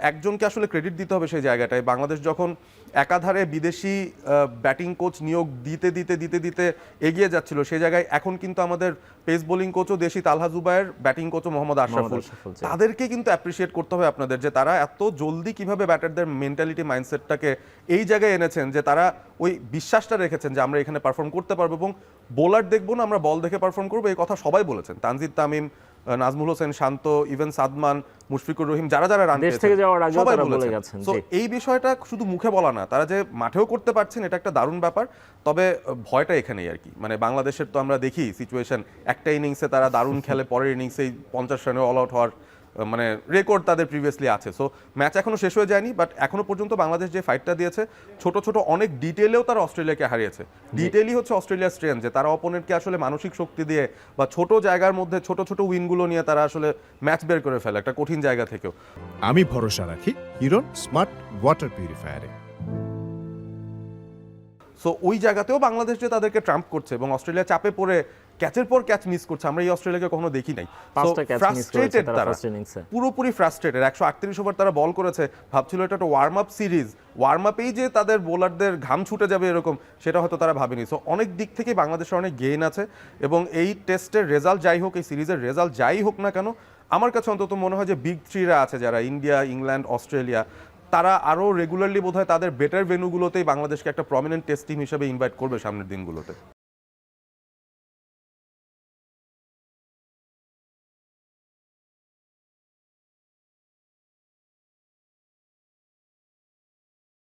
একজনকে আসলে ক্রেডিট দিতে হবে সেই জায়গাটায়। বাংলাদেশ যখন একাধারে বিদেশি ব্যাটিং কোচ নিয়োগ দিতে দিতে দিতে দিতে এগিয়ে যাচ্ছিল, সেই জায়গায় এখন কিন্তু আমাদের পেস বোলিং কোচও দেশি তালহা জুবায়ের, ব্যাটিং কোচও মোহাম্মদ আশরাফুল। তাদেরকে কিন্তু অ্যাপ্রিসিয়েট করতে হবে আপনাদের, যে তারা এত জলদি কিভাবে ব্যাটারদের মেন্টালিটি মাইন্ডসেটটাকে এই জায়গায় এনেছেন, যে তারা ওই বিশ্বাসটা রেখেছেন যে আমরা এখানে পারফর্ম করতে পারবো এবং বোলার দেখবো না, আমরা বল দেখে পারফর্ম করবো। এই কথা সবাই বলেছেন, তানজিদ তামিম, নাজমুল হোসেন শান্ত, ইভেন সাদমান, মুশফিকুর রহিম, যারা যারা রান পেয়েছেন সবাই বলেছেন। তো এই বিষয়টা শুধু মুখে বলা না, তারা যে মাঠেও করতে পারছেন এটা একটা দারুণ ব্যাপার। তবে ভয়টা এখানেই আর কি, মানে বাংলাদেশের তো আমরা দেখি সিচুয়েশন, একটা ইনিংসে তারা দারুণ খেলে, পরের ইনিংসেই 50 রানে অল আউট হওয়ার মানে রেকর্ড তাদের প্রিভিয়াসলি আছে। সো ম্যাচ এখনো শেষ হয়ে যায়নি, বাট এখনো পর্যন্ত বাংলাদেশ যে ফাইটটা দিয়েছে, ছোট ছোট অনেক ডিটেলেও তারা অস্ট্রেলিয়াকে হারিয়েছে। ডিটেলই হচ্ছে অস্ট্রেলিয়ার স্ট্রেংথ, যে তারা অপোনেন্টকে আসলে মানসিক শক্তি দিয়ে বা ছোট জায়গার মধ্যে ছোট ছোট উইনগুলো নিয়ে তারা আসলে ম্যাচ বের করে ফেলে একটা কঠিন জায়গা থেকেও। আমি ভরসা রাখি হিরন স্মার্ট ওয়াটার পিউরিফায়ারে। সো ওই জায়গাতেও বাংলাদেশ যে তাদেরকে ট্রাম্প করছে এবং অস্ট্রেলিয়া চাপে পড়ে ক্যাচের পর ক্যাচ মিস করছে, আমরা এই অস্ট্রেলিয়াকে কখনো দেখি নাই। ফ্রাস্ট্রেটেড তারা, পুরোপুরি ফ্রাস্ট্রেটেড। 138 ওভার তারা বল করেছে, ভাবছিল এটা একটা ওয়ার্ম আপ সিরিজ, ওয়ার্ম আপেই যে তাদের বোলারদের ঘাম ছুটে যাবে এরকম, সেটা হয়তো তারা ভাবেনি। সো অনেক দিক থেকে বাংলাদেশের অনেক গেইন আছে এবং এই টেস্টের রেজাল্ট যাই হোক, এই সিরিজের রেজাল্ট যাই হোক না কেন, আমার কাছে অন্তত মনে হয় যে বিগ থ্রিরা আছে যারা ইন্ডিয়া, ইংল্যান্ড, অস্ট্রেলিয়া, তারা আরও রেগুলারলি বোধহয় তাদের বেটার ভেন্যুগুলোতেই বাংলাদেশকে একটা প্রমিনেন্ট টেস্ট টিম হিসেবে ইনভাইট করবে সামনের দিনগুলোতে।